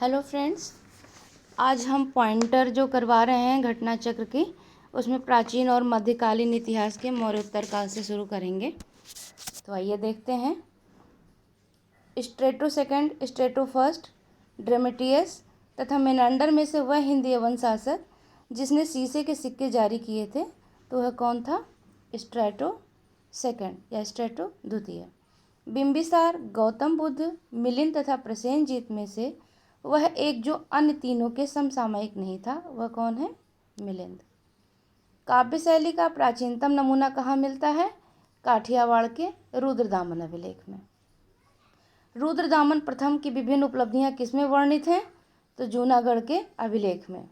Hello friends, आज हम pointer जो करवा रहे हैं घटना चक्र की, उसमें प्राचीन और मध्यकालीन इतिहास के मौर्योत्तर काल से शुरू करेंगे। तो आइए देखते हैं। स्ट्रेटो सेकंड, स्ट्रेटो फर्स्ट, ड्रेमेटियस तथा मेनांडर में से वह हिंदी यवन शासक जिसने शीशे के सिक्के जारी किए थे, तो वह कौन था? स्ट्रेटो सेकंड या स्ट्रेटो द्वितीय। बिंबिसार, गौतम बुद्ध, मिलिंद तथा प्रसेनजीत में से वह एक जो अन्य तीनों के समसामयिक नहीं था, वह कौन है? मिलिंद। काव्य शैली का प्राचीनतम नमूना कहाँ मिलता है? काठियावाड़ के रुद्रदामन अभिलेख में। रुद्रदामन प्रथम की विभिन्न उपलब्धियां किसमें वर्णित हैं? तो जूनागढ़ के अभिलेख में।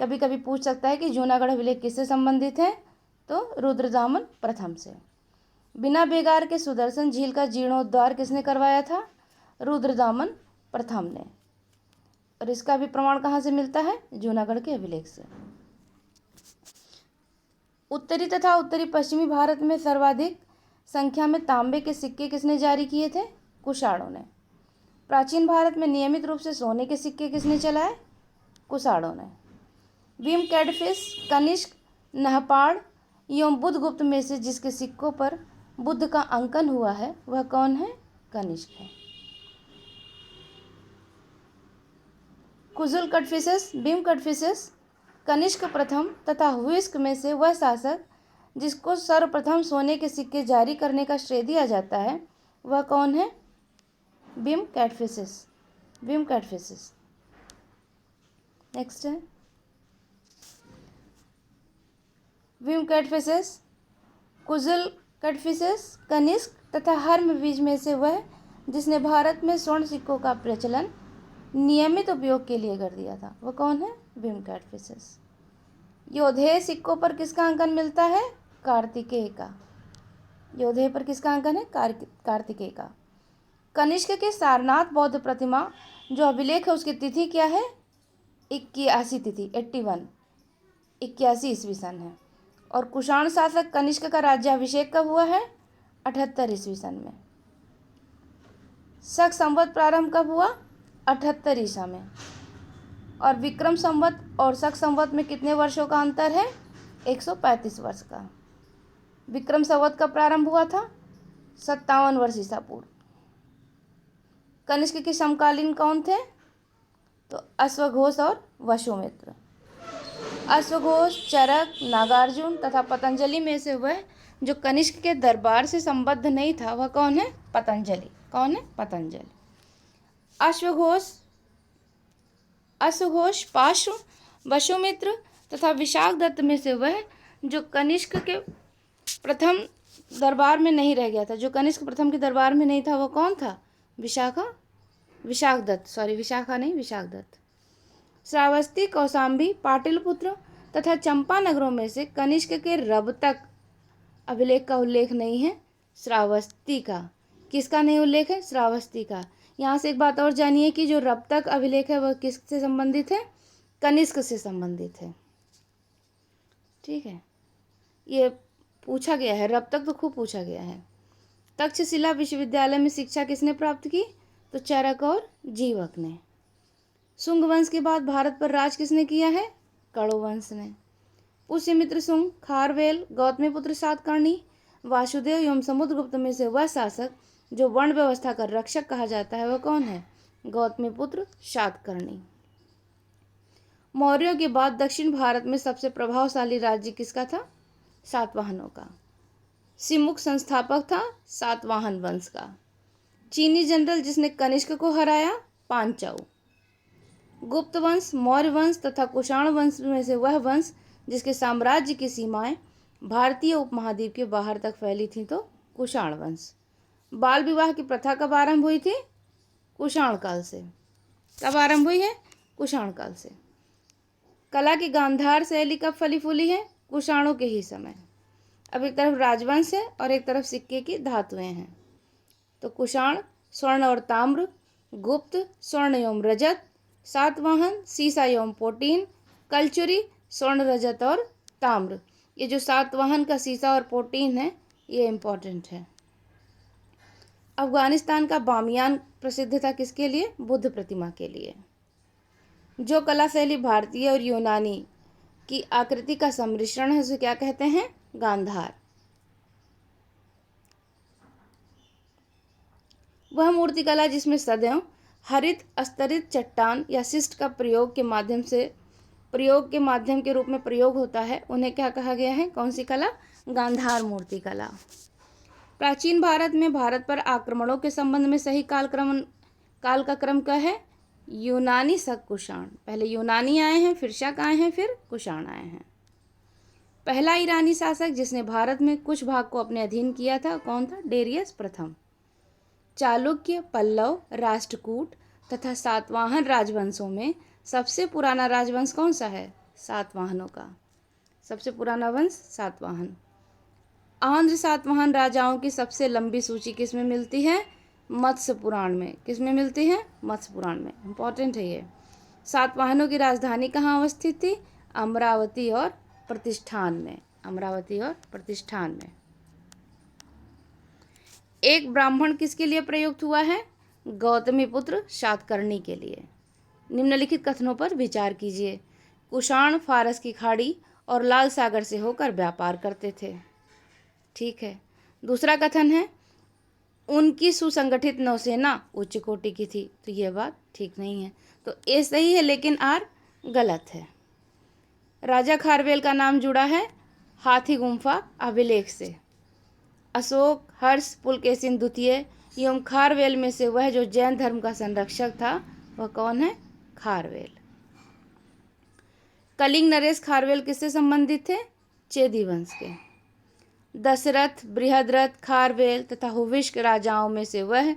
कभी कभी पूछ सकता है कि जूनागढ़ अभिलेख किससे संबंधित है? तो रुद्रदामन प्रथम से। बिना बेगार के सुदर्शन झील का जीर्णोद्धार किसने करवाया था? रुद्रदामन प्रथम ने। और इसका भी प्रमाण कहाँ से मिलता है? जूनागढ़ के अभिलेख से। उत्तरी तथा उत्तरी पश्चिमी भारत में सर्वाधिक संख्या में तांबे के सिक्के किसने जारी किए थे? कुषाणों ने। प्राचीन भारत में नियमित रूप से सोने के सिक्के किसने चलाए? कुषाणों ने। भीम, कैडफिश, कनिष्क, नहपाड़ एवं बुद्धगुप्त में से जिसके सिक्कों पर बुद्ध का अंकन हुआ है, वह कौन है? कनिष्क है। कुजुल कटफिसेस, भीम कटफिसेस, कनिष्क प्रथम तथा हुइस्क में से वह शासक जिसको सर्वप्रथम सोने के सिक्के जारी करने का श्रेय दिया जाता है, वह कौन है? भीम कैटफिसेस। भीम कैटफिसेस। नेक्स्ट है भीम कैटफिसेस, कुजुल कटफिसेस, कनिष्क तथा हर्मवीज में से वह जिसने भारत में स्वर्ण सिक्कों का प्रचलन नियमित उपयोग के लिए कर दिया था, वह कौन है? भीम कैटफिसेस। योधेय सिक्कों पर किसका अंकन मिलता है? कार्तिकेय का। योधेय पर किसका अंकन है? कार्तिकेय का। कनिष्क के सारनाथ बौद्ध प्रतिमा जो अभिलेख है, उसकी तिथि क्या है? 81 तिथि, 81, 81 ईस्वी सन है। और कुषाण शासक कनिष्क का राज्याभिषेक कब हुआ है? 78 ईस्वी सन में। शक संवत प्रारंभ कब हुआ? 78 ईसा में। और विक्रम संवत और शक संवत में कितने वर्षों का अंतर है? 135 वर्ष का। विक्रम संवत का प्रारंभ हुआ था 57 वर्ष ईसा पूर्व। कनिष्क के समकालीन कौन थे? तो अश्वघोष और वसुमित्र। अश्वघोष, चरक, नागार्जुन तथा पतंजलि में से वह जो कनिष्क के दरबार से संबद्ध नहीं था, वह कौन है? पतंजलि। कौन है? पतंजलि। अश्वघोष, पार्श्व, वसुमित्र तथा विशाखदत्त में से वह जो कनिष्क के प्रथम दरबार में नहीं रह गया था, जो कनिष्क प्रथम के दरबार में नहीं था, वह कौन था? विशाखदत्त। विशाखा नहीं, विशाखदत्त। श्रावस्ती, कौशाम्बी, पाटलिपुत्र तथा चंपा नगरों में से कनिष्क के रबतक अभिलेख का उल्लेख नहीं है, श्रावस्ती का। किसका नहीं उल्लेख है? श्रावस्ती का। यहाँ से एक बात और जानिए कि जो रबतक अभिलेख है वह किससे संबंधित है? कनिष्क से संबंधित है। ठीक है, ये पूछा गया है, रबतक तो खूब पूछा गया है। तक्षशिला विश्वविद्यालय में शिक्षा किसने प्राप्त की? तो चरक और जीवक ने। शुंग वंश के बाद भारत पर राज किसने किया है? कण्व वंश ने। पुष्यमित्र शुंग, खारवेल, गौतमीपुत्र सातकर्णी, वासुदेव एवं समुद्रगुप्त में से वह शासक जो वर्ण व्यवस्था का रक्षक कहा जाता है, वह कौन है? गौतमीपुत्र सातकर्णी। मौर्यों के बाद दक्षिण भारत में सबसे प्रभावशाली राज्य किसका था? सातवाहनों का। सिमुक संस्थापक था सातवाहन वंश का। चीनी जनरल जिसने कनिष्क को हराया? पांचाऊ। गुप्त वंश, मौर्य वंश तथा कुषाण वंश में से वह वंश जिसके साम्राज्य की सीमाएं भारतीय उपमहाद्वीप के बाहर तक फैली थी, तो कुषाण वंश। बाल विवाह की प्रथा कब आरंभ हुई थी? कुषाण काल से। कब आरंभ हुई है? कुषाण काल से। कला की गांधार शैली कब फली फूली है? कुषाणों के ही समय। अब एक तरफ राजवंश है और एक तरफ सिक्के की धातुएं हैं। तो कुषाण स्वर्ण और ताम्र, गुप्त स्वर्ण एवं रजत, सातवाहन सीसा एवं पोटीन, कलचुरी स्वर्ण, रजत और ताम्र। ये जो सातवाहन का सीसा और पोटीन है, ये इम्पोर्टेंट है। अफगानिस्तान का बामियान प्रसिद्ध था किसके लिए? बुद्ध प्रतिमा के लिए। जो कला शैली भारतीय और यूनानी की आकृति का सम्मिश्रण है उसे क्या कहते हैं? गांधार। वह मूर्तिकला जिसमें सदैव हरित स्तरित चट्टान या शिस्ट का प्रयोग के माध्यम के रूप में प्रयोग होता है, उन्हें क्या कहा गया है? कौन सी कला? गांधार मूर्तिकला। प्राचीन भारत में भारत पर आक्रमणों के संबंध में सही काल का क्रम क्या है? यूनानी शक कुषाण। पहले यूनानी आए हैं, फिर शक आए हैं, फिर कुषाण आए हैं। पहला ईरानी शासक जिसने भारत में कुछ भाग को अपने अधीन किया था कौन था? डेरियस प्रथम। चालुक्य, पल्लव, राष्ट्रकूट तथा सातवाहन राजवंशों में सबसे पुराना राजवंश कौन सा है? सातवाहनों का। सबसे पुराना वंश सातवाहन। आंध्र सातवाहन राजाओं की सबसे लंबी सूची किस में मिलती है? मत्स्य पुराण में। किस में मिलती है? मत्स्य पुराण में। इंपॉर्टेंट है ये। सातवाहनों की राजधानी कहाँ अवस्थित थी? अमरावती और प्रतिष्ठान में। अमरावती और प्रतिष्ठान में। एक ब्राह्मण किसके लिए प्रयुक्त हुआ है? गौतमी पुत्र शातकर्णी के लिए। निम्नलिखित कथनों पर विचार कीजिए। कुषाण फारस की खाड़ी और लाल सागर से होकर व्यापार करते थे। ठीक है। दूसरा कथन है उनकी सुसंगठित नौसेना उच्च कोटि की थी, तो यह बात ठीक नहीं है। तो ए सही है लेकिन आर गलत है। राजा खारवेल का नाम जुड़ा है हाथी गुम्फा अभिलेख से। अशोक, हर्ष, पुलकेशिन द्वितीय एवं खारवेल में से वह जो जैन धर्म का संरक्षक था वह कौन है? खारवेल। कलिंग नरेश खारवेल किससे संबंधित थे? चेदी वंश के। दशरथ, बृहद्रथ, खारवेल तथा हुविष्क राजाओं में से वह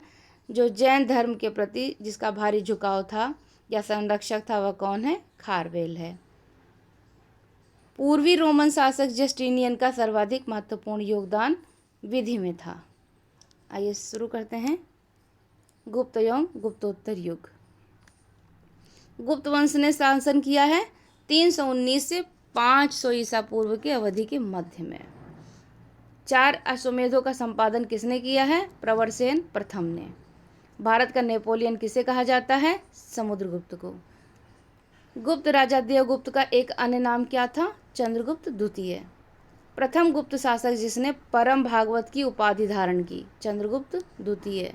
जो जैन धर्म के प्रति जिसका भारी झुकाव था या संरक्षक था वह कौन है? खारवेल है। पूर्वी रोमन शासक जस्टिनियन का सर्वाधिक महत्वपूर्ण योगदान विधि में था। आइए शुरू करते हैं। गुप्त एवं गुप्तोत्तर युग। गुप्त वंश ने शासन किया है 319 से 500 ईसा पूर्व की अवधि के मध्य में। 4 अश्वमेधों का संपादन किसने किया है? प्रवरसेन प्रथम ने। भारत का नेपोलियन किसे कहा जाता है? समुद्रगुप्त को। गुप्त राजा देवगुप्त का एक अन्य नाम क्या था? चंद्रगुप्त द्वितीय। प्रथम गुप्त शासक जिसने परम भागवत की उपाधि धारण की? चंद्रगुप्त द्वितीय।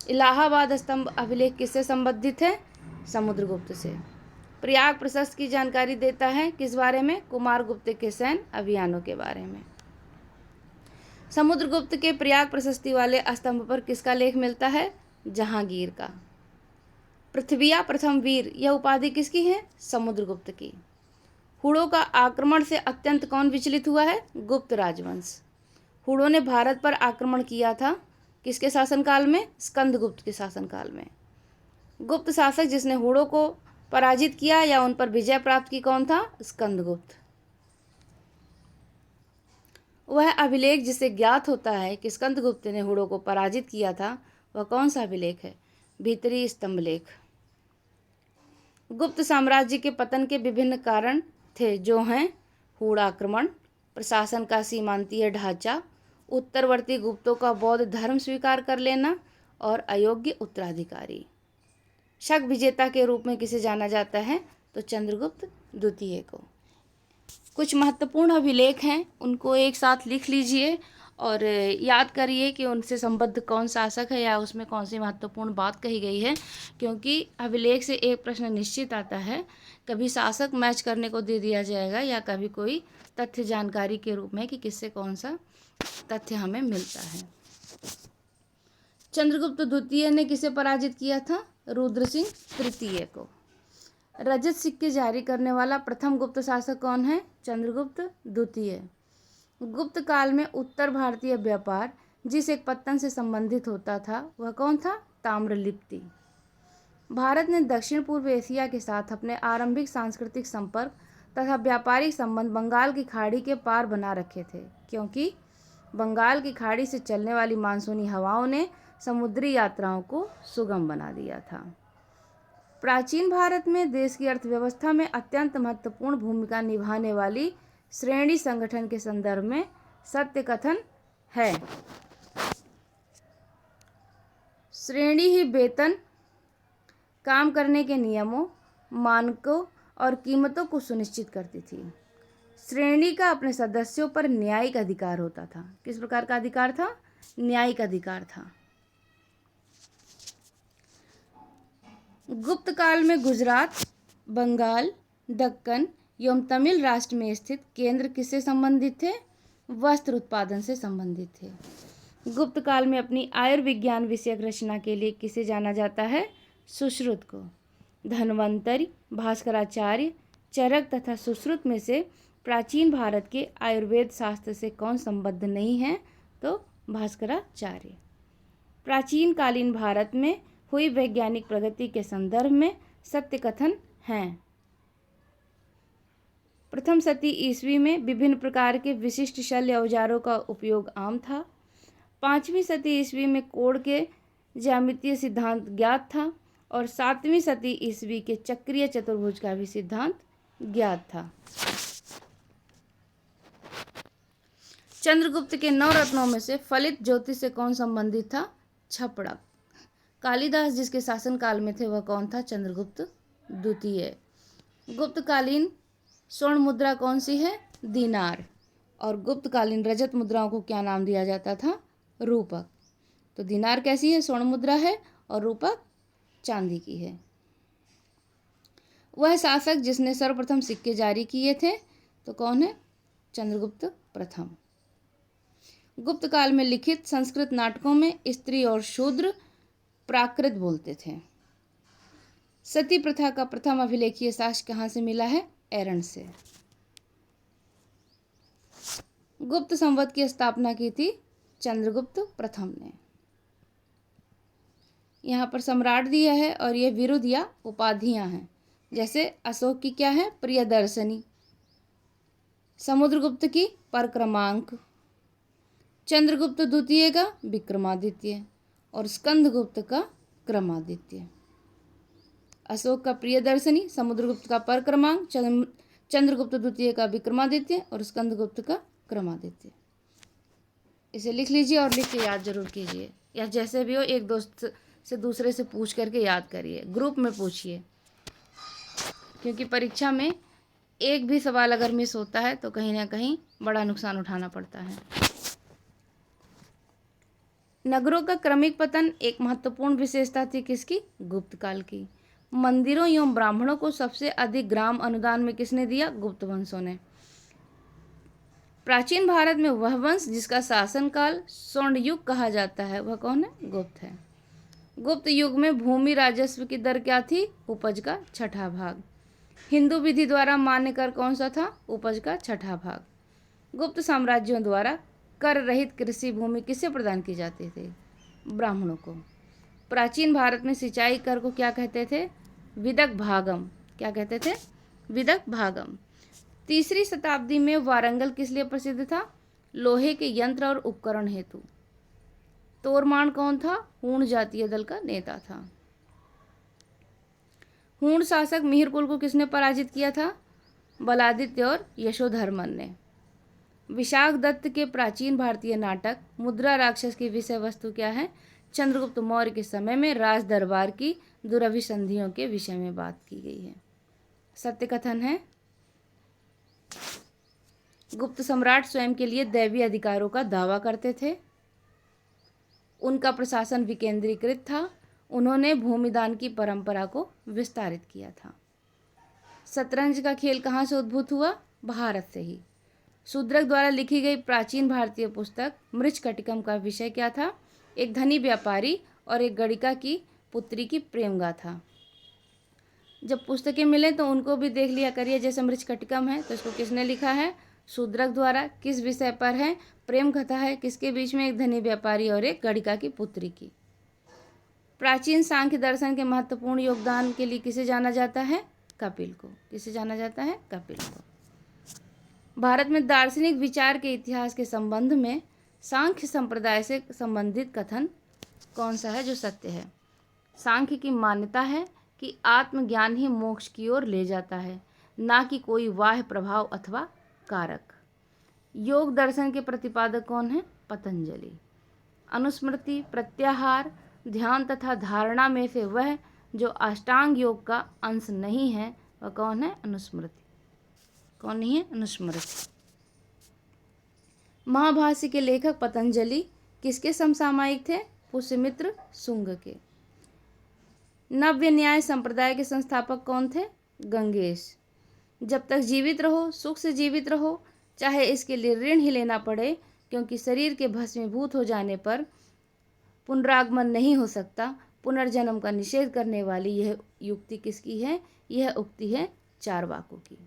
इलाहाबाद स्तंभ अभिलेख किससे संबंधित है? समुद्रगुप्त से। प्रयाग प्रशस्त की जानकारी देता है किस बारे में? कुमारगुप्त के सैन्य अभियानों के बारे में। समुद्रगुप्त के प्रयाग प्रशस्ति वाले स्तंभ पर किसका लेख मिलता है? जहांगीर का। पृथ्विया प्रथम वीर यह उपाधि किसकी है? समुद्रगुप्त की। हुड़ों का आक्रमण से अत्यंत कौन विचलित हुआ है? गुप्त राजवंश। हुड़ों ने भारत पर आक्रमण किया था किसके शासनकाल में? स्कंदगुप्त के शासनकाल में। गुप्त शासक जिसने हुड़ों को पराजित किया या उन पर विजय प्राप्त की कौन था? स्कंदगुप्त। वह अभिलेख जिसे ज्ञात होता है कि स्कंदगुप्त ने हुड़ों को पराजित किया था वह कौन सा अभिलेख है? भीतरी स्तंभलेख। गुप्त साम्राज्य के पतन के विभिन्न कारण थे जो हैं हुड़ आक्रमण, प्रशासन का सीमांतीय ढांचा, उत्तरवर्ती गुप्तों का बौद्ध धर्म स्वीकार कर लेना और अयोग्य उत्तराधिकारी। शक विजेता के रूप में किसे जाना जाता है? तो चंद्रगुप्त द्वितीय को। कुछ महत्वपूर्ण अभिलेख हैं उनको एक साथ लिख लीजिए और याद करिए कि उनसे संबद्ध कौन शासक है या उसमें कौन सी महत्वपूर्ण बात कही गई है, क्योंकि अभिलेख से एक प्रश्न निश्चित आता है। कभी शासक मैच करने को दे दिया जाएगा या कभी कोई तथ्य जानकारी के रूप में कि किससे कौन सा तथ्य हमें मिलता है। चंद्रगुप्त द्वितीय ने किसे पराजित किया था? रुद्र सिंह तृतीय को। रजत सिक्के जारी करने वाला प्रथम गुप्त शासक कौन है? चंद्रगुप्त द्वितीय। गुप्त काल में उत्तर भारतीय व्यापार जिस एक पत्तन से संबंधित होता था वह कौन था? ताम्रलिप्ति। भारत ने दक्षिण पूर्व एशिया के साथ अपने आरंभिक सांस्कृतिक संपर्क तथा व्यापारिक संबंध बंगाल की खाड़ी के पार बना रखे थे, क्योंकि बंगाल की खाड़ी से चलने वाली मानसूनी हवाओं ने समुद्री यात्राओं को सुगम बना दिया था। प्राचीन भारत में देश की अर्थव्यवस्था में अत्यंत महत्वपूर्ण भूमिका निभाने वाली श्रेणी संगठन के संदर्भ में सत्य कथन है। श्रेणी ही वेतन, काम करने के नियमों, मानकों और कीमतों को सुनिश्चित करती थी। श्रेणी का अपने सदस्यों पर न्यायिक अधिकार होता था। किस प्रकार का अधिकार था? न्यायिक अधिकार था। गुप्त काल में गुजरात, बंगाल, दक्कन एवं तमिल राष्ट्र में स्थित केंद्र किससे संबंधित थे? वस्त्र उत्पादन से संबंधित थे। गुप्त काल में अपनी आयुर्विज्ञान विषयक रचना के लिए किसे जाना जाता है? सुश्रुत को। धन्वंतरि, भास्कराचार्य, चरक तथा सुश्रुत में से प्राचीन भारत के आयुर्वेद शास्त्र से कौन संबद्ध नहीं है? तो भास्कराचार्य। प्राचीन कालीन भारत में हुई वैज्ञानिक प्रगति के संदर्भ में सत्य कथन हैं। प्रथम शती ईस्वी में विभिन्न प्रकार के विशिष्ट शल्य औजारों का उपयोग आम था। 5वीं शती ईस्वी में कोण के ज्यामितीय सिद्धांत ज्ञात था और 7वीं शती ईस्वी के चक्रीय चतुर्भुज का भी सिद्धांत ज्ञात था। चंद्रगुप्त के 9 रत्नों में से फलित ज्योतिष से कौन संबंधित था? छपड़क। कालिदास जिसके शासनकाल में थे वह कौन था? चंद्रगुप्त द्वितीय। गुप्तकालीन स्वर्ण मुद्रा कौन सी है? दीनार। और गुप्तकालीन रजत मुद्राओं को क्या नाम दिया जाता था? रूपक। तो दीनार कैसी है? स्वर्ण मुद्रा है और रूपक चांदी की है। वह शासक जिसने सर्वप्रथम सिक्के जारी किए थे तो कौन है? चंद्रगुप्त प्रथम। गुप्त काल में लिखित संस्कृत नाटकों में स्त्री और शूद्र प्राकृत बोलते थे। सती प्रथा का प्रथम अभिलेखीय साक्ष्य कहाँ से मिला है? एरन से। गुप्त संवत की स्थापना की थी चंद्रगुप्त प्रथम ने। यहाँ पर सम्राट दिया है और ये विरुद्ध या उपाधियां हैं। जैसे अशोक की क्या है? प्रियदर्शनी। समुद्रगुप्त की परक्रमांक। चंद्रगुप्त द्वितीय का विक्रमादित्य और स्कंदगुप्त का क्रमादित्य। अशोक का प्रियदर्शनी, समुद्रगुप्त का परक्रमांक, चंद्रगुप्त द्वितीय का विक्रमादित्य और स्कंदगुप्त का क्रमादित्य। इसे लिख लीजिए और लिख के याद जरूर कीजिए, या जैसे भी हो एक दोस्त से दूसरे से पूछ करके याद करिए, ग्रुप में पूछिए, क्योंकि परीक्षा में एक भी सवाल अगर मिस होता है तो कहीं ना कहीं बड़ा नुकसान उठाना पड़ता है। नगरों का क्रमिक पतन एक महत्वपूर्ण विशेषता थी किसकी? गुप्त काल की। मंदिरों एवं ब्राह्मणों को सबसे अधिक ग्राम अनुदान में किसने दिया? गुप्त वंशों ने। प्राचीन भारत में वह वंश जिसका शासनकाल स्वर्ण युग कहा जाता है वह कौन है? गुप्त है। गुप्त युग में भूमि राजस्व की दर क्या थी? उपज का 6ठा भाग। हिंदू विधि द्वारा मान्य कर कौन सा था? उपज का 6ठा भाग। गुप्त साम्राज्यों द्वारा कर रहित कृषि भूमि किसे प्रदान की जाती थी? ब्राह्मणों को। प्राचीन भारत में सिंचाई कर को क्या कहते थे? विदक भागम। क्या कहते थे? विदक भागम। 3री शताब्दी में वारंगल किस लिए प्रसिद्ध था? लोहे के यंत्र और उपकरण हेतु। तोरमान कौन था? हूण जातीय दल का नेता था। हूण शासक मिहिरकुल को किसने पराजित किया था? बलादित्य और यशोधर्मन ने। विशाख दत्त के प्राचीन भारतीय नाटक मुद्रा राक्षस की विषय वस्तु क्या है? चंद्रगुप्त मौर्य के समय में राज दरबार की दुरभिसंधियों के विषय में बात की गई है। सत्य कथन है गुप्त सम्राट स्वयं के लिए दैवीय अधिकारों का दावा करते थे। उनका प्रशासन विकेंद्रीकृत था। उन्होंने भूमिदान की परंपरा को विस्तारित किया था। शतरंज का खेल कहाँ से उद्भूत हुआ? भारत से ही। शूद्रक द्वारा लिखी गई प्राचीन भारतीय पुस्तक मृच्छकटिकम का विषय क्या था? एक धनी व्यापारी और एक गणिका की पुत्री की प्रेम गाथा। जब पुस्तकें मिले तो उनको भी देख लिया करिए। जैसे मृच्छकटिकम है तो इसको किसने लिखा है? शूद्रक द्वारा। किस विषय पर है? प्रेम कथा है। किसके बीच में? एक धनी व्यापारी और एक गणिका की पुत्री की। प्राचीन सांख्य दर्शन के महत्वपूर्ण योगदान के लिए किसे जाना जाता है? कपिल को। किसे जाना जाता है? कपिल को। भारत में दार्शनिक विचार के इतिहास के संबंध में सांख्य संप्रदाय से संबंधित कथन कौन सा है जो सत्य है? सांख्य की मान्यता है कि आत्मज्ञान ही मोक्ष की ओर ले जाता है, ना कि कोई बाह्य प्रभाव अथवा कारक। योग दर्शन के प्रतिपादक कौन है? पतंजलि। अनुस्मृति, प्रत्याहार, ध्यान तथा धारणा में से वह जो अष्टांग योग का अंश नहीं है वह कौन है? अनुस्मृति। कौन नहीं है? अनुस्मृति। महाभाष्य के लेखक पतंजलि किसके समसामयिक थे? पुष्यमित्र शुंग के। नव्य न्याय संप्रदाय के संस्थापक कौन थे? गंगेश। जब तक जीवित रहो सुख से जीवित रहो, चाहे इसके लिए ऋण ही लेना पड़े, क्योंकि शरीर के भस्मीभूत हो जाने पर पुनरागमन नहीं हो सकता। पुनर्जन्म का निषेध करने वाली यह युक्ति किसकी है? यह उक्ति है चारवाकों की।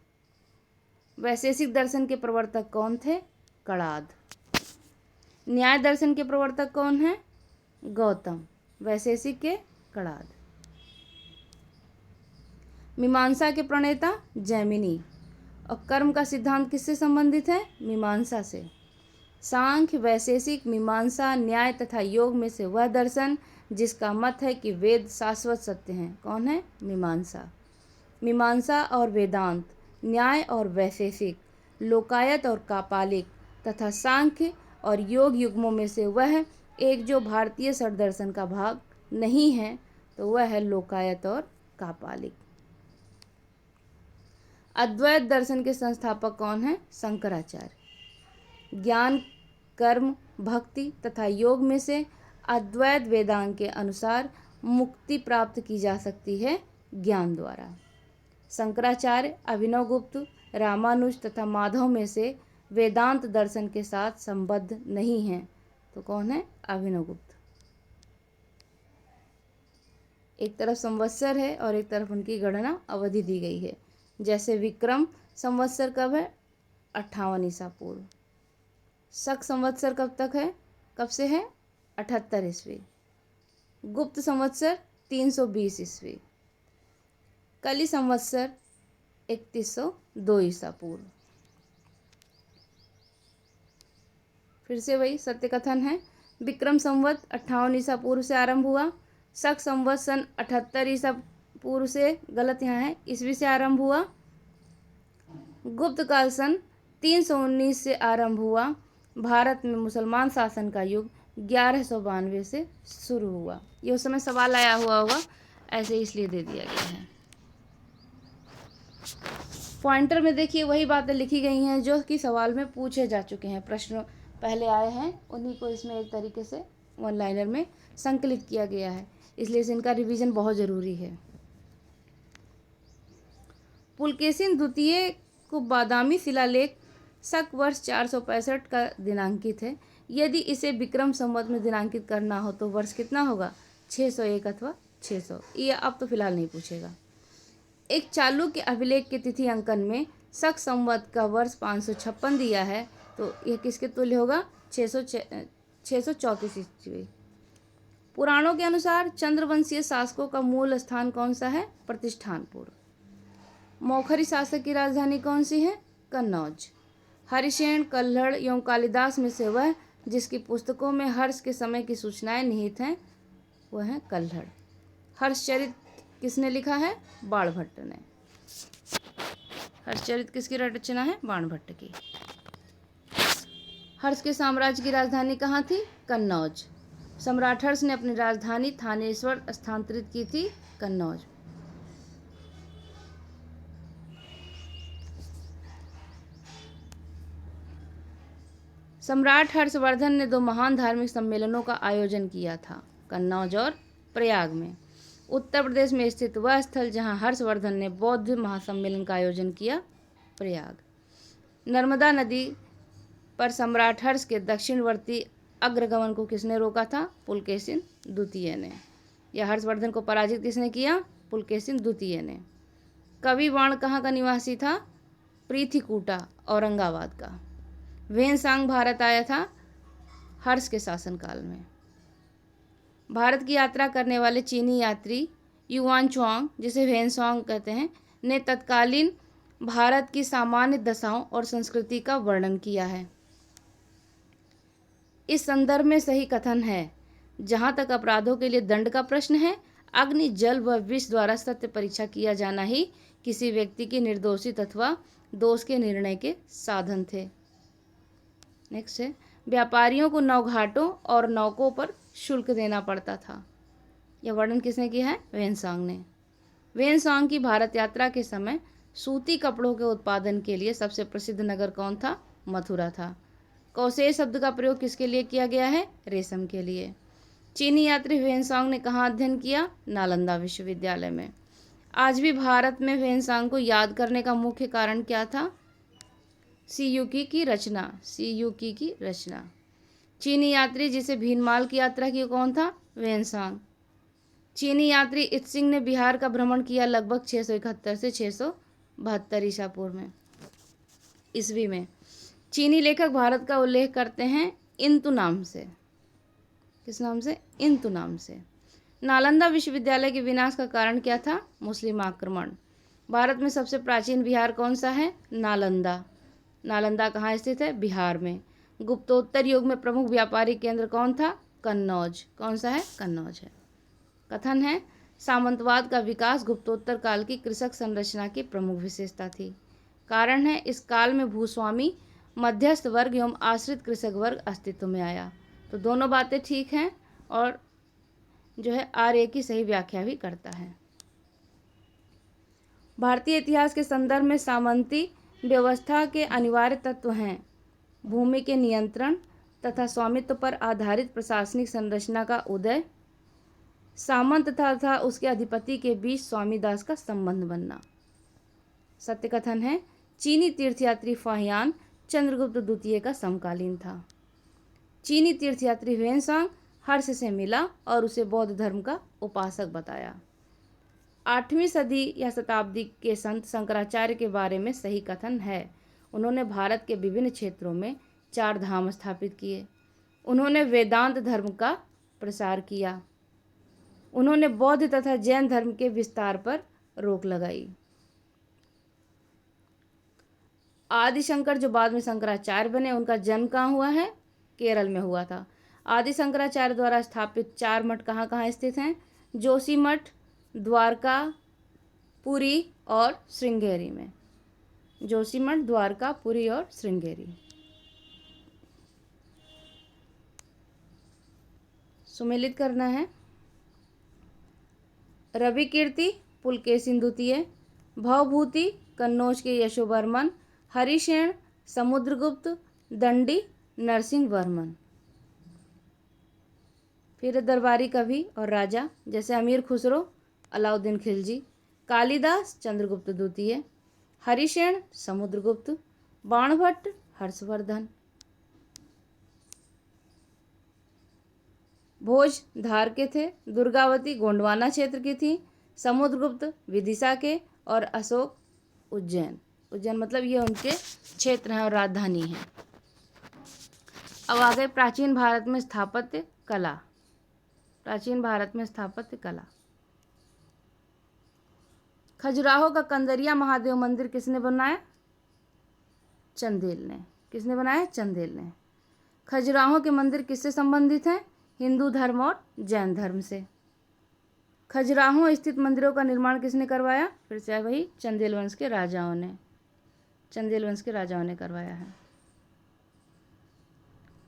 वैशेषिक दर्शन के प्रवर्तक कौन थे? कणाद। न्याय दर्शन के प्रवर्तक कौन है? गौतम। वैशेषिक के कणाद। मीमांसा के प्रणेता जैमिनी। और कर्म का सिद्धांत किससे संबंधित है? मीमांसा से। सांख्य, वैशेषिक, मीमांसा, न्याय तथा योग में से वह दर्शन जिसका मत है कि वेद शाश्वत सत्य हैं कौन है? मीमांसा। मीमांसा और वेदांत, न्याय और वैशेषिक, लोकायत और कापालिक तथा सांख्य और योग युग्मों में से वह एक जो भारतीय षड्दर्शन का भाग नहीं है तो वह है लोकायत और कापालिक। अद्वैत दर्शन के संस्थापक कौन है? शंकराचार्य। ज्ञान, कर्म, भक्ति तथा योग में से अद्वैत वेदांत के अनुसार मुक्ति प्राप्त की जा सकती है ज्ञान द्वारा। शंकराचार्य, अभिनवगुप्त, रामानुज तथा माधव में से वेदांत दर्शन के साथ संबद्ध नहीं हैं तो कौन है? अभिनवगुप्त। एक तरफ संवत्सर है और एक तरफ उनकी गणना अवधि दी गई है। जैसे विक्रम संवत्सर कब है? 58 ईसा पूर्व। शक संवत्सर कब तक है? कब से है? 78 ईस्वी। गुप्त संवत्सर 320 ईस्वी। कली संवत्सर 3102 ईसा पूर्व। फिर से वही सत्य कथन है। विक्रम संवत 58 ईसा पूर्व से आरंभ हुआ। शक संवत सन 78 ईसा पूर्व से, गलत यहाँ है, ईस्वी से आरंभ हुआ। गुप्त काल सन 319 से आरंभ हुआ। भारत में मुसलमान शासन का युग 1192 से शुरू हुआ। ये उस समय सवाल आया हुआ होगा, ऐसे इसलिए दे दिया गया है। पॉइंटर में देखिए वही बातें लिखी गई हैं जो कि सवाल में पूछे जा चुके हैं। प्रश्न पहले आए हैं उन्हीं को इसमें एक तरीके से वन लाइनर में संकलित किया गया है, इसलिए इनका रिवीजन बहुत ज़रूरी है। पुलकेशिन द्वितीय को बादामी शिलालेख शक वर्ष 465 का दिनांकित है। यदि इसे विक्रम संवत में दिनांकित करना हो तो वर्ष कितना होगा? 601 अथवा 600। ये अब तो फिलहाल नहीं पूछेगा। एक चालुक्य अभिलेख के तिथि अंकन में शक संवत का वर्ष 556 दिया है तो यह किसके तुल्य होगा? 634 ईस्वी। पुराणों के अनुसार चंद्रवंशीय शासकों का मूल स्थान कौन सा है? प्रतिष्ठानपुर। मौखरी शासक की राजधानी कौन सी है? कन्नौज। हरिसेन, कल्हड़ एवं कालिदास में से वह जिसकी पुस्तकों में हर्ष के समय की सूचनाएं निहित हैं वह है कल्हड़। हर्षचरित किसने लिखा है? बाणभट्ट ने। हर्षचरित किसकी रचना है? बाणभट्ट की। हर्ष के साम्राज्य की राजधानी कहाँ थी? कन्नौज। सम्राट हर्ष ने अपनी राजधानी थानेश्वर स्थानांतरित की थी कन्नौज। सम्राट हर्षवर्धन ने 2 महान धार्मिक सम्मेलनों का आयोजन किया था, कन्नौज और प्रयाग में। उत्तर प्रदेश में स्थित वह स्थल जहां हर्षवर्धन ने बौद्ध महासम्मेलन का आयोजन किया, प्रयाग। नर्मदा नदी पर सम्राट हर्ष के दक्षिणवर्ती अग्रगमन को किसने रोका था? पुलकेशिन द्वितीय ने। या हर्षवर्धन को पराजित किसने किया? पुलकेशिन द्वितीय ने। कवि बाण कहाँ का निवासी था? पृथ्वीकूटा, औरंगाबाद का। वेनसांग भारत आया था हर्ष के शासनकाल में। भारत की यात्रा करने वाले चीनी यात्री युआन चुआंग, जिसे वेनसांग कहते हैं, ने तत्कालीन भारत की सामान्य दशाओं और संस्कृति का वर्णन किया है। इस संदर्भ में सही कथन है, जहाँ तक अपराधों के लिए दंड का प्रश्न है, अग्नि, जल व विष द्वारा सत्य परीक्षा किया जाना ही किसी व्यक्ति की निर्दोषित अथवा दोष के निर्णय के साधन थे। नेक्स्ट है, व्यापारियों को नौघाटों और नौकों पर शुल्क देना पड़ता था। यह वर्णन किसने किया है? वेनसांग ने। वेनसांग की भारत यात्रा के समय सूती कपड़ों के उत्पादन के लिए सबसे प्रसिद्ध नगर कौन था? मथुरा था। कौशेय शब्द का प्रयोग किसके लिए किया गया है? रेशम के लिए। चीनी यात्री वेनसांग ने कहाँ अध्ययन किया? नालंदा विश्वविद्यालय में। आज भी भारत में वेनसांग को याद करने का मुख्य कारण क्या था? सीयूकी की रचना। सीयूकी की रचना। चीनी यात्री जिसे भीनमाल की यात्रा की कौन था? वेनसांग। चीनी यात्री इत्सिंग ने बिहार का भ्रमण किया लगभग 671 से 672 ईस्वी में। चीनी लेखक भारत का उल्लेख करते हैं इंतु नाम से। किस नाम से? इंतु नाम से। नालंदा विश्वविद्यालय के विनाश का कारण क्या था? मुस्लिम आक्रमण। भारत में सबसे प्राचीन विहार कौन सा है? नालंदा। नालंदा कहाँ स्थित है? बिहार में। गुप्तोत्तर युग में प्रमुख व्यापारिक केंद्र कौन था? कन्नौज। कौन सा है? कन्नौज है। कथन है सामंतवाद का विकास गुप्तोत्तर काल की कृषक संरचना की प्रमुख विशेषता थी। कारण है इस काल में भूस्वामी, मध्यस्थ वर्ग एवं आश्रित कृषक वर्ग अस्तित्व में आया। तो दोनों बातें ठीक हैं और जो है आर्य की सही व्याख्या भी करता है। भारतीय इतिहास के संदर्भ में सामंती व्यवस्था के अनिवार्य तत्व हैं भूमि के नियंत्रण तथा स्वामित्व पर आधारित प्रशासनिक संरचना का उदय, सामंत तथा उसके अधिपति के बीच स्वामीदास का संबंध बनना। सत्य कथन है चीनी तीर्थयात्री फाहियान चंद्रगुप्त द्वितीय का समकालीन था। चीनी तीर्थयात्री वेनसांग हर्ष से मिला और उसे बौद्ध धर्म का उपासक बताया। 8वीं सदी या शताब्दी के संत शंकराचार्य के बारे में सही कथन है। उन्होंने भारत के विभिन्न क्षेत्रों में 4 धाम स्थापित किए। उन्होंने वेदांत धर्म का प्रसार किया। उन्होंने बौद्ध तथा जैन धर्म के विस्तार पर रोक लगाई। आदि शंकर जो बाद में शंकराचार्य बने, उनका जन्म कहाँ हुआ है? केरल में हुआ था। आदि शंकराचार्य द्वारा स्थापित 4 मठ कहाँ कहाँ स्थित हैं? जोशीमठ, द्वारका, पुरी और श्रृंगेरी में। जोशीमठ, द्वारका, पुरी और श्रृंगेरी। सुमेलित करना है। रवि कीर्ति पुलकेशिन द्वितीय, भवभूति कन्नौज के यशोवर्मन, हरिशेन समुद्रगुप्त, दंडी नरसिंह वर्मन। फिर दरबारी कवि और राजा जैसे अमीर खुसरो अलाउद्दीन खिलजी, कालिदास चंद्रगुप्त द्वितीय, हरिशेन समुद्रगुप्त, बाणभट्ट हर्षवर्धन। भोज धार के थे, दुर्गावती गोंडवाना क्षेत्र की थी, समुद्रगुप्त विदिशा के और अशोक उज्जैन। उज्जैन मतलब ये उनके क्षेत्र हैं और राजधानी है। अब आ गए प्राचीन भारत में स्थापत्य कला। प्राचीन भारत में स्थापत्य कला। खजुराहो का कंदरिया महादेव मंदिर किसने बनाया? चंदेल ने। किसने बनाया? चंदेल ने। खजुराहो के मंदिर किससे संबंधित हैं? हिंदू धर्म और जैन धर्म से। खजुराहो स्थित मंदिरों का निर्माण किसने करवाया? फिर से वही चंदेल वंश के राजाओं ने। चंदेल वंश के राजाओं ने करवाया है।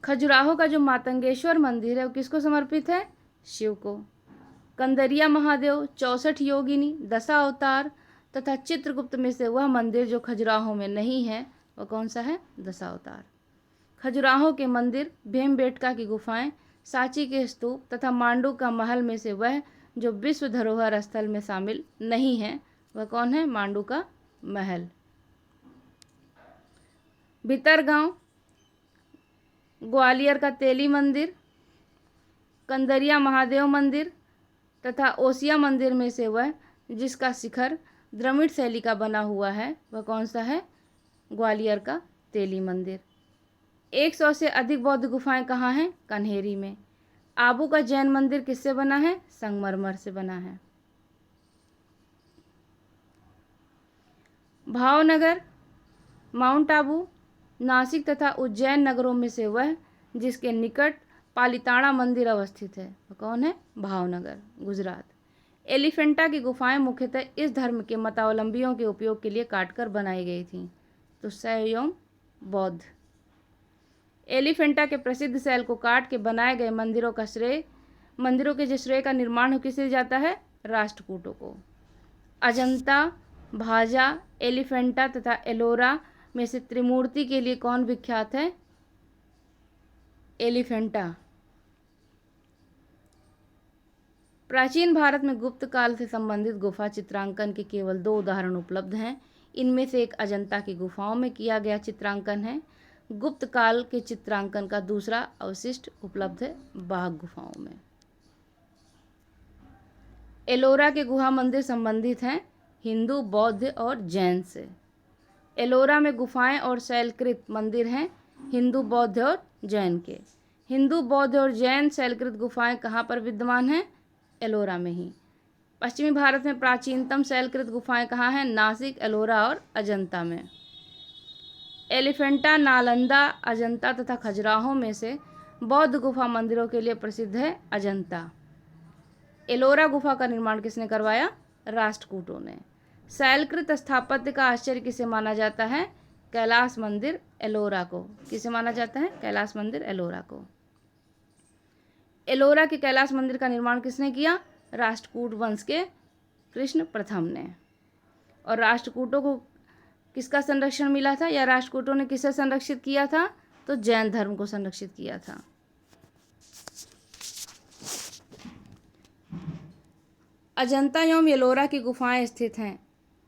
खजुराहो का जो मातंगेश्वर मंदिर है वो किसको समर्पित है? शिव को। कंदरिया महादेव, 64 योगिनी, दशावतार तथा चित्रगुप्त में से वह मंदिर जो खजुराहो में नहीं है वह कौन सा है? दशावतार। खजुराहो के मंदिर, भीमबेटका की गुफाएं, सांची के स्तूप तथा मांडू का महल में से वह जो विश्व धरोहर स्थल में शामिल नहीं है वह कौन है? मांडू का महल। भितरगांव ग्वालियर का तेली मंदिर, कंदरिया महादेव मंदिर तथा ओसिया मंदिर में से वह जिसका शिखर द्रविड़ शैली का बना हुआ है वह कौन सा है? ग्वालियर का तेली मंदिर। 100 से अधिक बौद्ध गुफाएं कहाँ हैं? कन्हेरी में। आबू का जैन मंदिर किससे बना है? संगमरमर से बना है। भावनगर, माउंट आबू, नासिक तथा उज्जैन नगरों में से वह जिसके निकट पालिताना मंदिर अवस्थित है वह कौन है? भावनगर, गुजरात। एलिफेंटा की गुफाएं मुख्यतः इस धर्म के मतावलंबियों के उपयोग के लिए काटकर बनाई गई थीं। तो शैव एवं बौद्ध। एलिफेंटा के प्रसिद्ध शैल को काट के बनाए गए मंदिरों का श्रेय मंदिरों के जो श्रेय का निर्माण किसे जाता है? राष्ट्रकूटों को। अजंता, भाजा, एलिफेंटा तथा एलोरा में से त्रिमूर्ति के लिए कौन विख्यात है? एलिफेंटा। प्राचीन भारत में गुप्त काल से संबंधित गुफा चित्रांकन के केवल 2 उदाहरण उपलब्ध हैं। इनमें से एक अजंता की गुफाओं में किया गया चित्रांकन है। गुप्त काल के चित्रांकन का दूसरा अवशिष्ट उपलब्ध है बाघ गुफाओं में। एलोरा के गुहा मंदिर संबंधित हैं हिंदू, बौद्ध और जैन से। एलोरा में गुफाएं और शैलकृत मंदिर हैं हिंदू, बौद्ध और जैन के। हिंदू, बौद्ध और जैन शैलकृत गुफाएं कहाँ पर विद्यमान हैं? एलोरा में ही। पश्चिमी भारत में प्राचीनतम शैलकृत गुफाएं कहाँ हैं? नासिक, एलोरा और अजंता में। एलिफेंटा, नालंदा, अजंता तथा खजुराहो में से बौद्ध गुफा मंदिरों के लिए प्रसिद्ध है अजंता। एलोरा गुफा का निर्माण किसने करवाया? राष्ट्रकूटों ने। शैलकृत स्थापत्य का आश्चर्य किसे माना जाता है? कैलाश मंदिर एलोरा को। किसे माना जाता है? कैलाश मंदिर एलोरा को। एलोरा के कैलाश मंदिर का निर्माण किसने किया? राष्ट्रकूट वंश के कृष्ण प्रथम ने। और राष्ट्रकूटों को किसका संरक्षण मिला था, या राष्ट्रकूटों ने किसे संरक्षित किया था? तो जैन धर्म को संरक्षित किया था। अजंता एवं एलोरा की गुफाएं स्थित हैं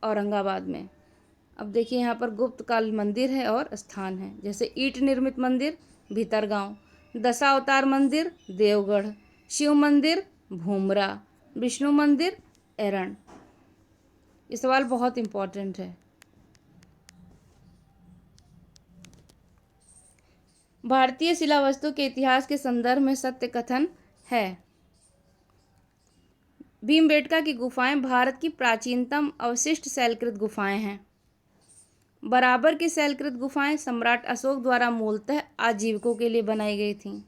औरंगाबाद में। अब देखिए यहाँ पर गुप्त काल मंदिर है और स्थान है, जैसे ईंट निर्मित मंदिर भीतरगांव, दशावतार मंदिर देवगढ़, शिव मंदिर भूमरा, विष्णु मंदिर एरण। ये सवाल बहुत इंपॉर्टेंट है। भारतीय शिलावस्तु के इतिहास के संदर्भ में सत्य कथन है। भीमबेटका की गुफाएं भारत की प्राचीनतम अवशिष्ट शैलकृत गुफाएं हैं। बराबर की शैलकृत गुफाएं सम्राट अशोक द्वारा मूलतः आजीविकों के लिए बनाई गई थीं।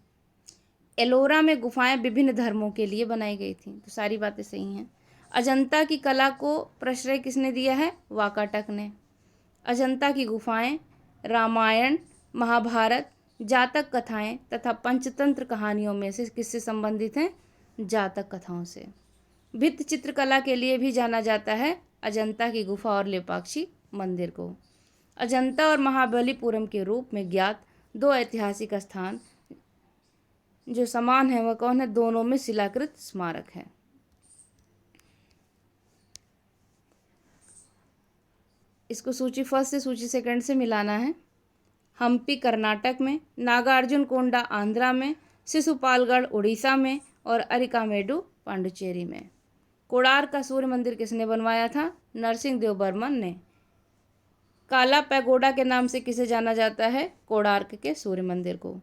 एलोरा में गुफाएं विभिन्न धर्मों के लिए बनाई गई थीं। तो सारी बातें सही हैं। अजंता की कला को प्रश्रय किसने दिया है? वाकाटक ने। अजंता की गुफाएं रामायण, महाभारत, जातक कथाएं तथा पंचतंत्र कहानियों में से किससे संबंधित हैं? जातक कथाओं से। भित्ति चित्रकला के लिए भी जाना जाता है अजंता की गुफा और लेपाक्षी मंदिर को। अजंता और महाबलीपुरम के रूप में ज्ञात 2 ऐतिहासिक स्थान जो समान है वह कौन है? दोनों में शिलाकृत स्मारक है। इसको सूची फर्स्ट से सूची सेकंड से मिलाना है। हम्पी कर्नाटक में, नागार्जुन कोंडा आंध्रा में, शिशुपालगढ़ उड़ीसा में और अरिकामेडु पांडिचेरी में। कोणार्क का सूर्य मंदिर किसने बनवाया था? नरसिंह देव बर्मन ने। काला पैगोडा के नाम से किसे जाना जाता है? कोणार्क के सूर्य मंदिर को।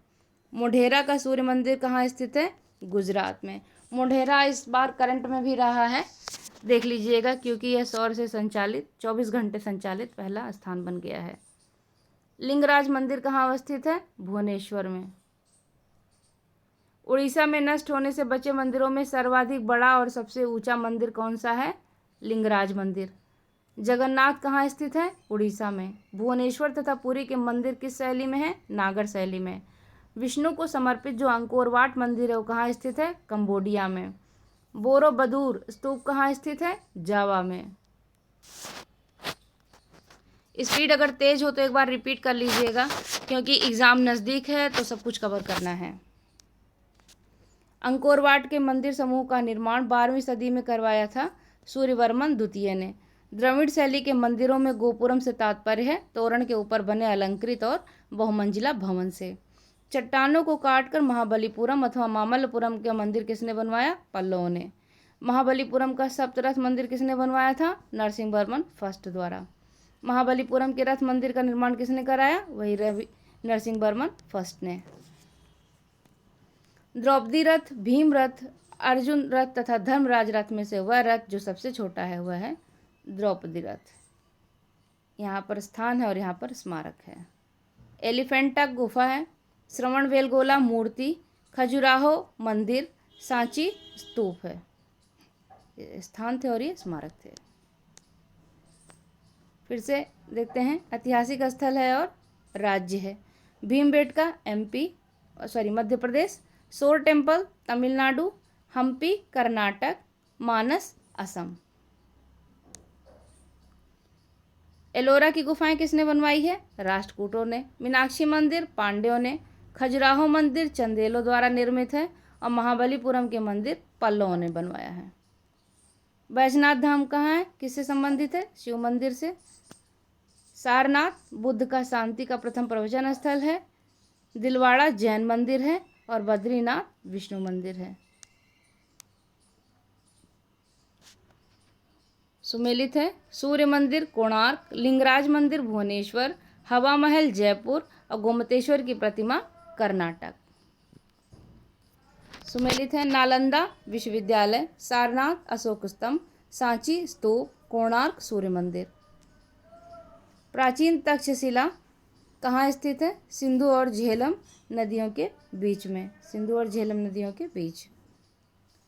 मोढेरा का सूर्य मंदिर कहाँ स्थित है? गुजरात में। मोढेरा इस बार करंट में भी रहा है, देख लीजिएगा, क्योंकि यह सौर से संचालित 24 घंटे संचालित पहला स्थान बन गया है। लिंगराज मंदिर कहाँ अवस्थित है? भुवनेश्वर में। उड़ीसा में नष्ट होने से बचे मंदिरों में सर्वाधिक बड़ा और सबसे ऊंचा मंदिर कौन सा है? लिंगराज मंदिर। जगन्नाथ कहाँ स्थित है? उड़ीसा में। भुवनेश्वर तथा पुरी के मंदिर किस शैली में है? नागर शैली में। विष्णु को समर्पित जो अंकोर वाट मंदिर है वो कहाँ स्थित है? कंबोडिया में। बोरोबदूर स्तूप कहाँ स्थित है? जावा में। स्पीड अगर तेज हो तो एक बार रिपीट कर लीजिएगा, क्योंकि एग्जाम नज़दीक है तो सब कुछ कवर करना है। अंकोर वाट के मंदिर समूह का निर्माण 12वीं सदी में करवाया था सूर्यवर्मन द्वितीय ने। द्रविड़ शैली के मंदिरों में गोपुरम से तात्पर्य है तोरण के ऊपर बने अलंकृत और बहुमंजिला भवन से। चट्टानों को काटकर महाबलीपुरम अथवा मामल्लपुरम के मंदिर किसने बनवाया? पल्लवों ने। महाबलीपुरम का सप्तरथ मंदिर किसने बनवाया था? नरसिंह वर्मन फर्स्ट द्वारा। महाबलीपुरम के रथ मंदिर का निर्माण किसने कराया? वही नरसिंह वर्मन फर्स्ट ने। द्रौपदी रथ, भीम रथ, अर्जुन रथ तथा धर्मराज रथ में से वह रथ जो सबसे छोटा है वह है द्रौपदी रथ। यहाँ पर स्थान है और यहाँ पर स्मारक है। एलिफेंटा गुफा है, श्रवणबेलगोला मूर्ति, खजुराहो मंदिर, सांची स्तूप है। ये स्थान थे और ये स्मारक थे। फिर से देखते हैं, ऐतिहासिक स्थल है और राज्य है। भीमबेटका मध्य प्रदेश, सोर टेम्पल तमिलनाडु, हम्पी कर्नाटक, मानस असम। एलोरा की गुफाएं किसने बनवाई है? राष्ट्रकूटों ने। मीनाक्षी मंदिर पांड्यों ने। खजुराहो मंदिर चंदेलों द्वारा निर्मित है और महाबलीपुरम के मंदिर पल्लवों ने बनवाया है। बैजनाथ धाम कहाँ है? किससे संबंधित है? शिव मंदिर से। सारनाथ बुद्ध का शांति का प्रथम प्रवचन स्थल है। दिलवाड़ा जैन मंदिर है और बद्रीनाथ विष्णु मंदिर है। सुमेलित है सूर्य मंदिर कोणार्क, लिंगराज मंदिर भुवनेश्वर, हवा महल जयपुर और गोमतेश्वर की प्रतिमा कर्नाटक। सुमेलित है नालंदा विश्वविद्यालय, सारनाथ अशोक स्तंभ, सांची स्तूप, कोणार्क सूर्य मंदिर। प्राचीन तक्षशिला कहाँ स्थित है? सिंधु और झेलम नदियों के बीच में। सिंधु और झेलम नदियों के बीच।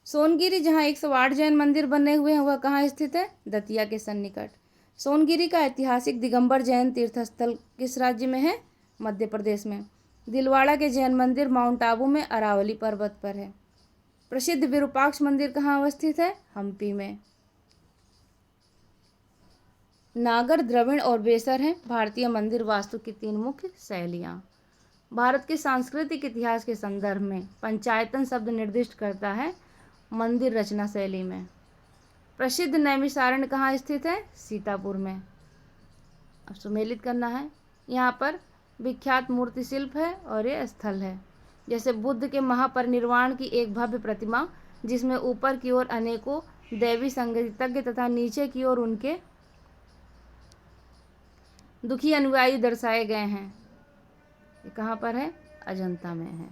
सोनगिरी जहाँ 108 जैन मंदिर बने हुए हैं वह कहाँ स्थित है? दतिया के सन्निकट। सोनगिरी का ऐतिहासिक दिगंबर जैन तीर्थस्थल किस राज्य में है? मध्य प्रदेश में। दिलवाड़ा के जैन मंदिर माउंट आबू में अरावली पर्वत पर है। प्रसिद्ध विरूपाक्ष मंदिर कहाँ अवस्थित है? हम्पी में। नागर, द्रविड़ और बेसर हैं भारतीय मंदिर वास्तु की 3 मुख्य शैलियाँ। भारत के सांस्कृतिक इतिहास के संदर्भ में पंचायतन शब्द निर्दिष्ट करता है मंदिर रचना शैली में। प्रसिद्ध नैमिषारण्य कहाँ स्थित है? सीतापुर में। अब सुमेलित करना है। यहाँ पर विख्यात मूर्ति शिल्प है और ये स्थल है। जैसे बुद्ध के महापरिनिर्वाण की एक भव्य प्रतिमा जिसमें ऊपर की ओर अनेकों दैवी संगीतज्ञ तथा नीचे की ओर उनके दुखी अनुयायी दर्शाए गए हैं। ये कहाँ पर है? अजंता में है।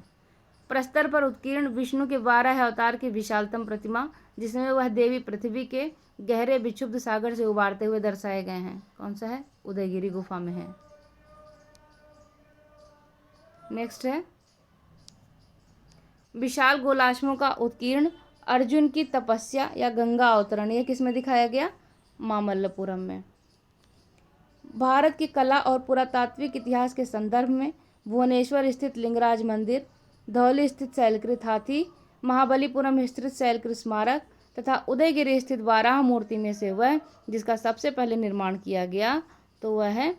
प्रस्तर पर उत्कीर्ण विष्णु के 12 अवतार की विशालतम प्रतिमा जिसमें वह देवी पृथ्वी के गहरे विक्षुब्ध सागर से उबारते हुए दर्शाए गए हैं। कौन सा है? उदयगिरी गुफा में है। नेक्स्ट है विशाल गोलाश्मों का उत्कीर्ण अर्जुन की तपस्या या गंगा अवतरण। यह किसमें दिखाया गया? मामल्लपुरम में। भारत की कला और पुरातात्विक इतिहास के संदर्भ में भुवनेश्वर स्थित लिंगराज मंदिर, धौली स्थित शैलकृत हाथी, महाबलीपुरम स्थित शैलकृत स्मारक तथा उदयगिरी स्थित वाराह मूर्ति में से वह जिसका सबसे पहले निर्माण किया गया तो वह है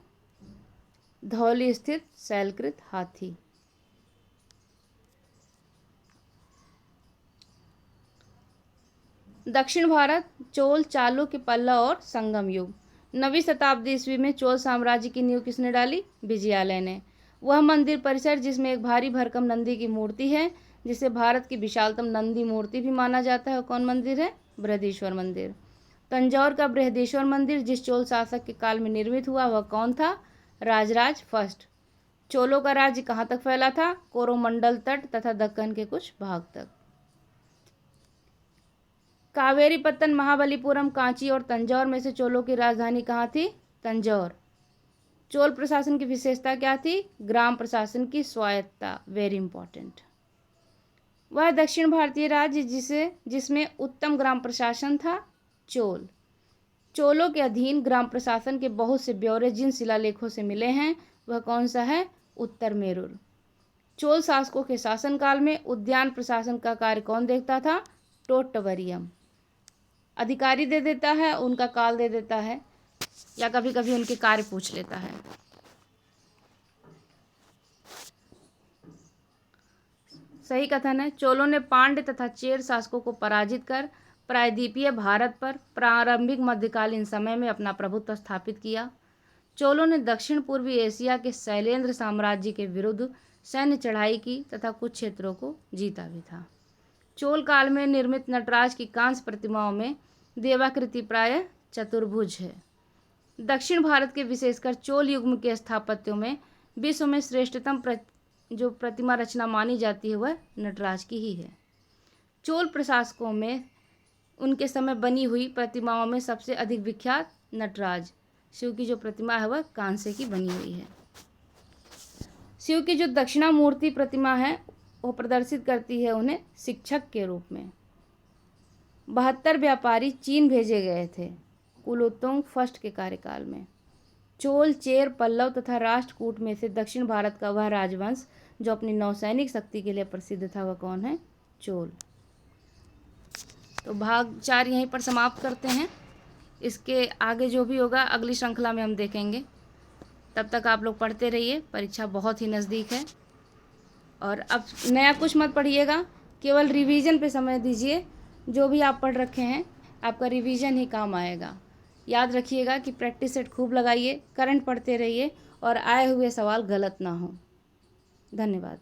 धौली स्थित शैलकृत हाथी। दक्षिण भारत चोल, चालुक्य, पल्लव और संगम युग। 9वीं शताब्दी ईस्वी में चोल साम्राज्य की नींव किसने डाली? विजयालय ने। वह मंदिर परिसर जिसमें एक भारी भरकम नंदी की मूर्ति है जिसे भारत की विशालतम नंदी मूर्ति भी माना जाता है, कौन मंदिर है? बृहदीश्वर मंदिर। तंजौर का बृहदेश्वर मंदिर जिस चोल शासक के काल में निर्मित हुआ वह कौन था? राजराज फर्स्ट। चोलों का राज्य कहाँ तक फैला था? कोरोमंडल तट तथा दक्कन के कुछ भाग तक। कावेरीपत्तन, महाबलीपुरम, कांची और तंजौर में से चोलों की राजधानी कहाँ थी? तंजौर। चोल प्रशासन की विशेषता क्या थी? ग्राम प्रशासन की स्वायत्तता, वेरी इंपॉर्टेंट। वह दक्षिण भारतीय राज्य जिसमें उत्तम ग्राम प्रशासन था, चोल। चोलों के अधीन ग्राम प्रशासन के बहुत से ब्यौरे जिन शिलालेखों से मिले हैं वह कौन सा है? उत्तर मेरुर। चोल शासकों के शासनकाल में उद्यान प्रशासन का कार्य कौन देखता था? टोट्टवरियम। अधिकारी दे देता है, उनका काल दे देता है या कभी कभी उनके कार्य पूछ लेता है। सही कथन है। चोलों ने पांड्य तथा चेर शासकों को पराजित कर प्रायद्वीपीय भारत पर प्रारंभिक मध्यकालीन समय में अपना प्रभुत्व स्थापित किया। चोलों ने दक्षिण पूर्वी एशिया के शैलेंद्र साम्राज्य के विरुद्ध सैन्य चढ़ाई की तथा कुछ क्षेत्रों को जीता भी था। चोल काल में निर्मित नटराज की कांस्य प्रतिमाओं में देवाकृति प्राय चतुर्भुज है। दक्षिण भारत के विशेषकर चोल युग के स्थापत्यों में विश्व में श्रेष्ठतम जो प्रतिमा रचना मानी जाती है वह नटराज की ही है। चोल प्रशासकों में उनके समय बनी हुई प्रतिमाओं में सबसे अधिक विख्यात नटराज। शिव की जो प्रतिमा है वह कांसे की बनी हुई है। शिव की जो दक्षिणामूर्ति प्रतिमा है वो प्रदर्शित करती है उन्हें शिक्षक के रूप में। 72 व्यापारी चीन भेजे गए थे कुलोत्तुंग फर्स्ट के कार्यकाल में। चोल, चेर, पल्लव तथा राष्ट्रकूट में से दक्षिण भारत का वह राजवंश जो अपनी नौसैनिक शक्ति के लिए प्रसिद्ध था वह कौन है? चोल। तो भाग 4 यहीं पर समाप्त करते हैं। इसके आगे जो भी होगा अगली श्रृंखला में हम देखेंगे। तब तक आप लोग पढ़ते रहिए, परीक्षा बहुत ही नज़दीक है। और अब नया कुछ मत पढ़िएगा, केवल रिवीजन पे समय दीजिए। जो भी आप पढ़ रखे हैं आपका रिवीजन ही काम आएगा। याद रखिएगा कि प्रैक्टिस सेट खूब लगाइए, करंट पढ़ते रहिए और आए हुए सवाल गलत ना हो। धन्यवाद।